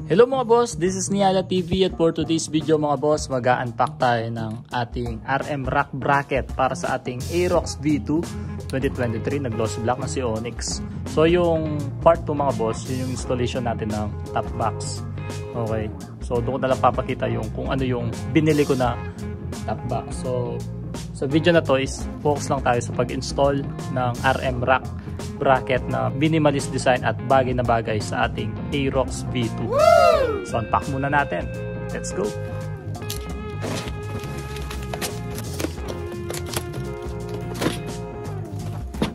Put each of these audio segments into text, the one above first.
Hello mga boss, this is Niala TV at for today's video mga boss, mag-unpack tayo ng ating RM rack bracket para sa ating Aerox V2 2023 na gloss black na si Onyx. So yung part 2 mga boss, yun yung installation natin ng top box. Okay, so doon ko na lang papakita yung kung ano yung binili ko na top box. So sa video na to is focus lang tayo sa pag-install ng RM rack bracket na minimalist design at bagay na bagay sa ating Aerox V2. Woo! So unpack muna natin. Let's go!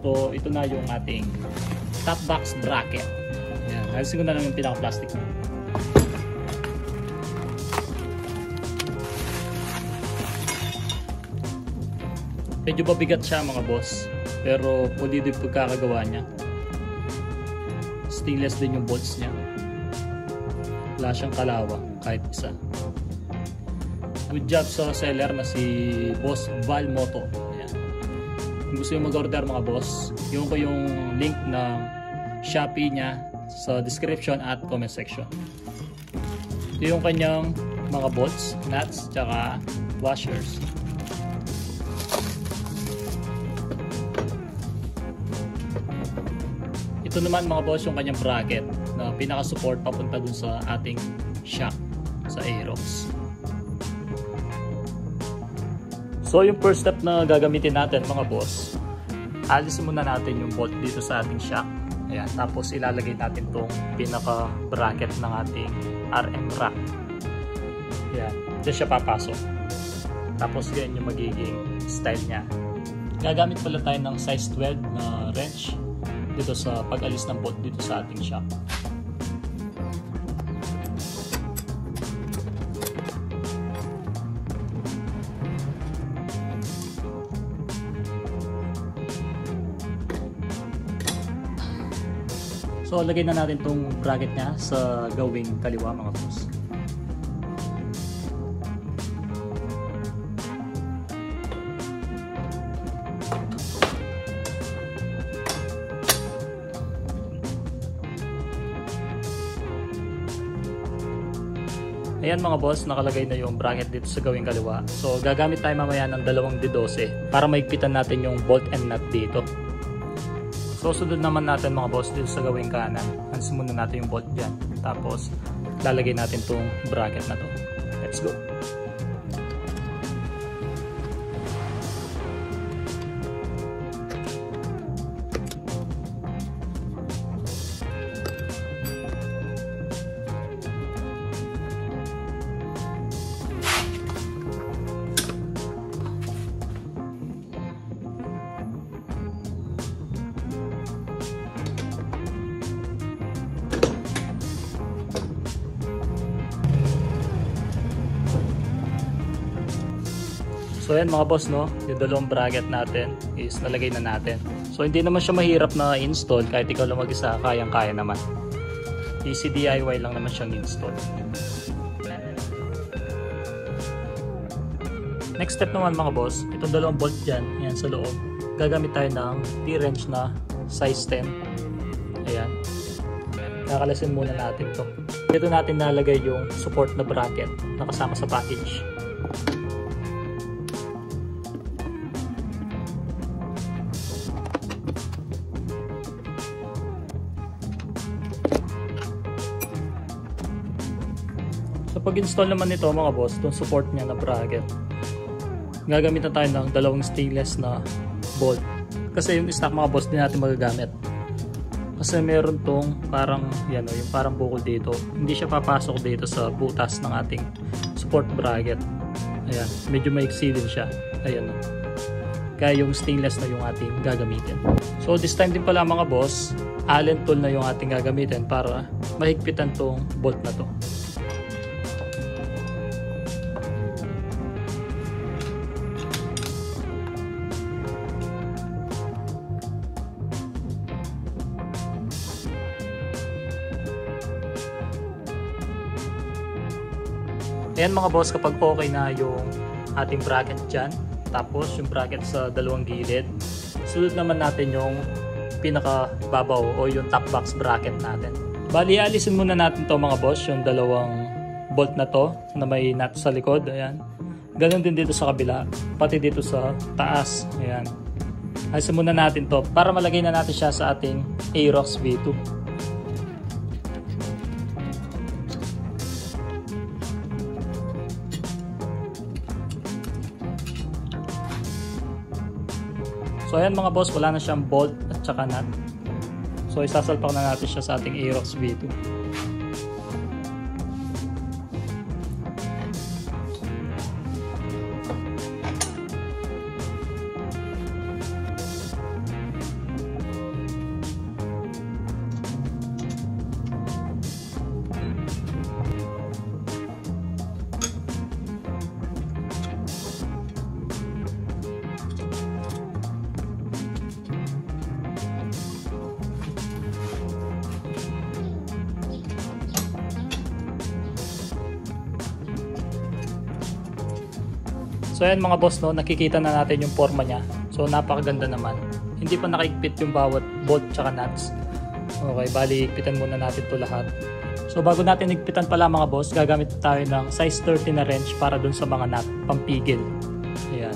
So ito na yung ating top box bracket. Ayan, alisin ko na lang yung pinaka-plastic na. Medyo mabigat siya mga boss, pero pulido yung pagkakagawa niya. Stainless din yung bolts niya. Wala siyang kalawa kahit isa. Good job sa seller na si Boss Val Moto. Ayan. Kung gusto yung mag-order mga boss, yung ko yung link ng Shopee niya sa description at comment section. Ito yung kanyang mga bolts, nuts, tsaka washers. Ito naman mga boss yung kanyang bracket na pinaka-support papunta dun sa ating shock sa Aerox. So yung first step na gagamitin natin mga boss, alisin muna natin yung bolt dito sa ating shock. Ayan, tapos ilalagay natin tong pinaka-bracket ng ating RM rack. Ayan, dyan siya papasok. Tapos ganyan yung magiging style niya. Gagamit pala tayo ng size 12 na wrench dito sa pag-alis ng bolt dito sa ating shock. So lagay na natin tong bracket niya sa gawing kaliwa mga boss. Ayan mga boss, nakalagay na yung bracket dito sa gawing kaliwa. So gagamit tayo mamaya ng 2 D12 para maigpitan natin yung bolt and nut dito. So sunod naman natin mga boss dito sa gawing kanan. Hansin muna natin yung bolt dyan. Tapos lalagay natin tong bracket na to. Let's go! So ayan mga boss, no, yung 2 bracket natin is nalagay na natin. So hindi naman siya mahirap na install, kahit ikaw lang mag-isa, kayang-kaya naman. Easy DIY lang naman siyang install. Next step naman mga boss, itong 2 bolt dyan, yan sa loob. Gagamit tayo ng T-wrench na size 10. Ayan. Kakalasin muna natin to. Dito natin nalagay yung support na bracket na kasama sa package. So pag-install naman nito mga boss, itong support niya na bracket, gagamitan tayo ng 2 stainless na bolt. Kasi yung stock mga boss din natin magagamit. Kasi meron tong parang yan o, yung parang bukol dito. Hindi siya papasok dito sa butas ng ating support bracket. Ayan, medyo maiksi din siya. Ayan o. Kaya yung stainless na yung ating gagamitin. So this time din pala mga boss, Allen tool na yung ating gagamitin para mahigpitan tong bolt na to. Ayan mga boss, kapag okay na yung ating bracket dyan, tapos yung bracket sa 2 gilid, sunod naman natin yung pinaka babaw o yung top box bracket natin. Bali, alisin muna natin to mga boss, yung dalawang bolt na to na may nut sa likod. Ayan. Ganon din dito sa kabila, pati dito sa taas. Ayan. Alisin muna natin to para malagay na natin siya sa ating Aerox V2. So ayan mga boss, wala na siyang bolt at saka nut. So isasalpak na natin siya sa ating Aerox V2. So ayan mga boss, no, nakikita na natin yung forma niya. So napakaganda naman. Hindi pa nakaigpit yung bawat bolt tsaka nuts. Okay, bali igpitan muna natin to lahat. So bago natin igpitan pala mga boss, gagamit tayo ng size 30 na wrench para dun sa mga nut, pampigil. Ayan.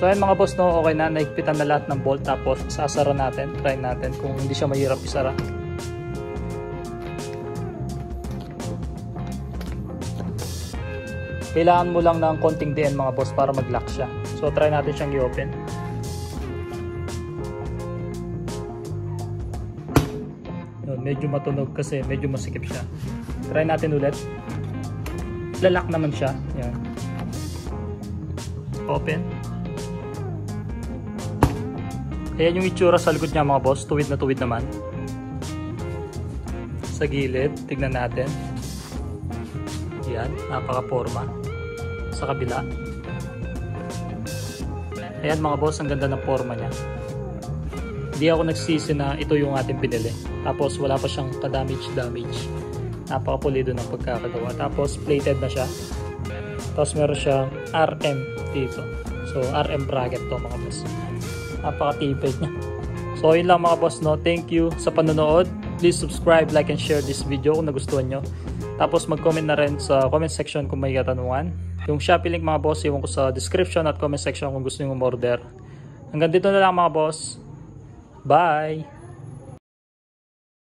So ayan mga boss, no, okay na, naigpitan na lahat ng bolt, tapos sasara natin, try natin kung hindi siya mahirap isara. Kailangan mo lang ng konting DN mga boss para mag-lock siya. So try natin siyang i-open. Yun, medyo matunog kasi medyo masikip siya. Try natin ulit. Lalak naman siya. Yan. Open. Ayan yung itsura sa likod niya mga boss, tuwid na tuwid naman. Sa gilid, tignan natin. Ayan, napaka-forma. Sa kabila. Ayan mga boss, ang ganda ng forma niya. Hindi ako nagsisi na ito yung ating pinili. Tapos wala pa siyang ka-damage. Napaka-pulido ng pagkakagawa. Tapos plated na siya. Tapos meron siyang RM dito. So RM bracket to mga boss. Napaka-tipid niya. So yun lang mga boss, no. Thank you sa panonood. Please subscribe, like, and share this video kung nagustuhan nyo. Tapos mag-comment na rin sa comment section kung may katanungan. Yung Shopee link mga boss, iwan ko sa description at comment section kung gusto nyo umorder. Hanggang dito na lang mga boss. Bye!